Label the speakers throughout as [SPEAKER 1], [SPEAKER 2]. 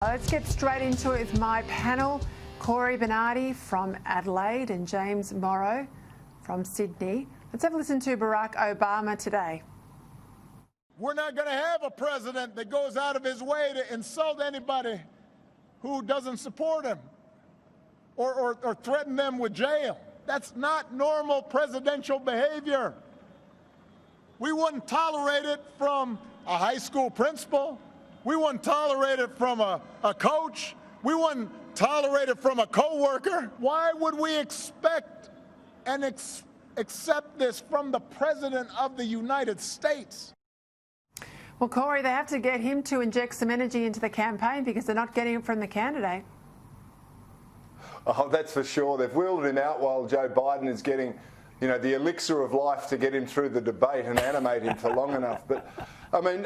[SPEAKER 1] Let's get straight into it with my panel. Cory Bernardi from Adelaide and James Morrow from Sydney. Let's have a listen to Barack Obama today.
[SPEAKER 2] We're not going to have a president that goes out of his way to insult anybody who doesn't support him or threaten them with jail. That's not normal presidential behavior. We wouldn't tolerate it from a high school principal. We wouldn't tolerate it from a coach. We wouldn't tolerate it from a co-worker. Why would we expect and accept this from the President of the United States?
[SPEAKER 1] Well, Cory, they have to get him to inject some energy into the campaign because they're not getting it from the candidate.
[SPEAKER 3] Oh, that's for sure. They've wheeled him out while Joe Biden is getting, you know, the elixir of life to get him through the debate and animate him for long enough. But, I mean,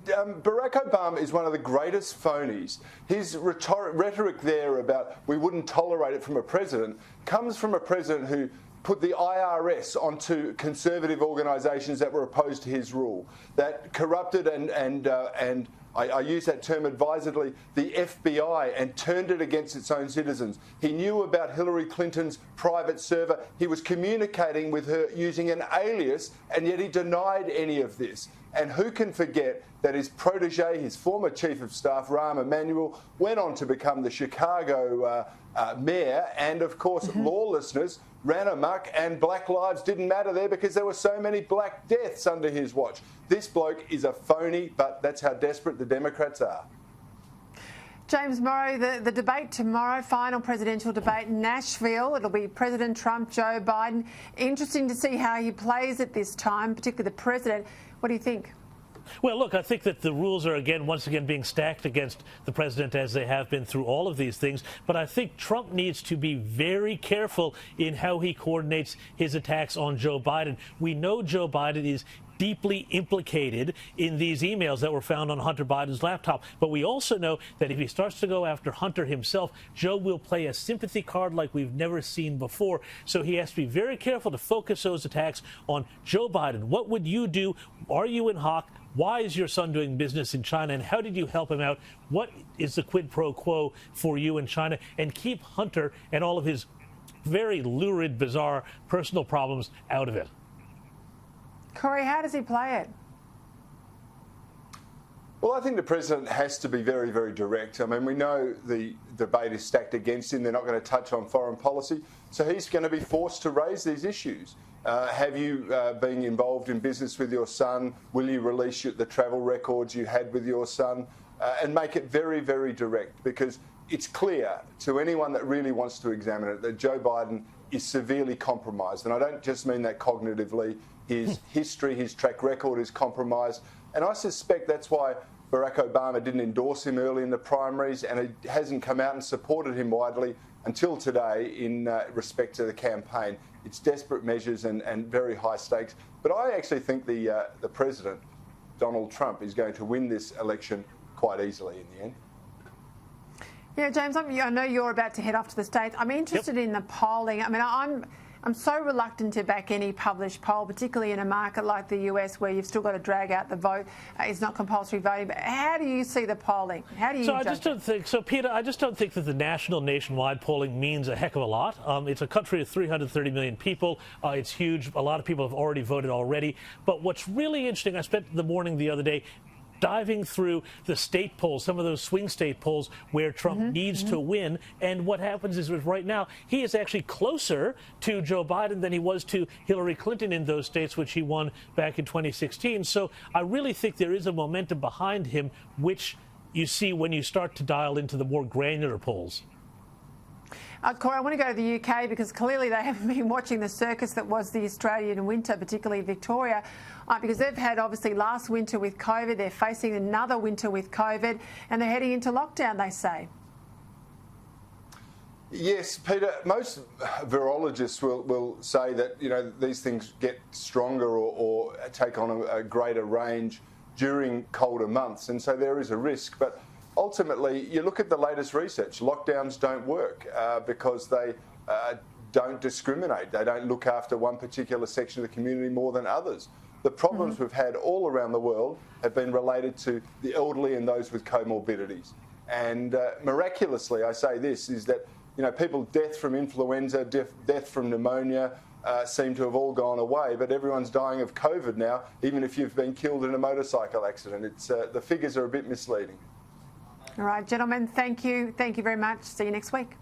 [SPEAKER 3] Barack Obama is one of the greatest phonies. His rhetoric there about we wouldn't tolerate it from a president comes from a president who put the IRS onto conservative organisations that were opposed to his rule, that corrupted and I use that term advisedly, the FBI, and turned it against its own citizens. He knew about Hilary Clinton's private server. He was communicating with her using an alias, and yet he denied any of this. And who can forget that his protege, his former chief of staff, Rahm Emanuel, went on to become the Chicago mayor, and of course lawlessness ran amok, and black lives didn't matter there because there were so many black deaths under his watch. This bloke is a phony, but that's how desperate the Democrats are.
[SPEAKER 1] James Morrow, the debate tomorrow, final presidential debate in Nashville. It'll be President Trump, Joe Biden. Interesting to see how he plays it this time, particularly the president. What do you think?
[SPEAKER 4] Well, look, I think that the rules are, once again, being stacked against the president as they have been through all of these things. But I think Trump needs to be very careful in how he coordinates his attacks on Joe Biden. We know Joe Biden is deeply implicated in these emails that were found on Hunter Biden's laptop. But we also know that if he starts to go after Hunter himself, Joe will play a sympathy card like we've never seen before. So he has to be very careful to focus those attacks on Joe Biden. What would you do? Are you in hock? Why is your son doing business in China, and how did you help him out? What is the quid pro quo for you in China? And keep Hunter and all of his very lurid, bizarre personal problems out of it.
[SPEAKER 1] Cory, how does he play it?
[SPEAKER 3] Well, I think the president has to be very, very direct. I mean, we know the debate is stacked against him. They're not going to touch on foreign policy. So he's going to be forced to raise these issues. Have you been involved in business with your son? Will you release the travel records you had with your son? And make it very, very direct, because it's clear to anyone that really wants to examine it that Joe Biden is severely compromised. And I don't just mean that cognitively. His history, his track record is compromised. And I suspect that's why Barack Obama didn't endorse him early in the primaries, and it hasn't come out and supported him widely until today in respect to the campaign. It's desperate measures and very high stakes. But I actually think the president, Donald Trump, is going to win this election quite easily in the end.
[SPEAKER 1] Yeah, James, I know you're about to head off to the States. I'm interested in the polling. I mean, I'm so reluctant to back any published poll, particularly in a market like the US where you've still got to drag out the vote. It's not compulsory voting. But how do you see the polling? How do you judge
[SPEAKER 4] I just don't think so, Peter. I just don't think that the nationwide polling means a heck of a lot. It's a country of 330 million people. It's huge. A lot of people have already voted already. But what's really interesting, I spent the morning the other day diving through the state polls, some of those swing state polls where Trump needs to win. And what happens is right now he is actually closer to Joe Biden than he was to Hilary Clinton in those states, which he won back in 2016. So I really think there is a momentum behind him, which you see when you start to dial into the more granular polls.
[SPEAKER 1] Cory, I want to go to the UK because clearly they haven't been watching the circus that was the Australian winter, particularly Victoria, because they've had obviously last winter with COVID. They're facing another winter with COVID, and they're heading into lockdown, they say.
[SPEAKER 3] Yes, Peter, most virologists will say that, you know, these things get stronger or take on a greater range during colder months, and so there is a risk. But ultimately, you look at the latest research, lockdowns don't work because they don't discriminate. They don't look after one particular section of the community more than others. The problems we've had all around the world have been related to the elderly and those with comorbidities. And miraculously, I say this, is that people death from influenza, death from pneumonia seem to have all gone away, but everyone's dying of COVID now, even if you've been killed in a motorcycle accident. It's the figures are a bit misleading.
[SPEAKER 1] All right, gentlemen, thank you. Thank you very much. See you next week.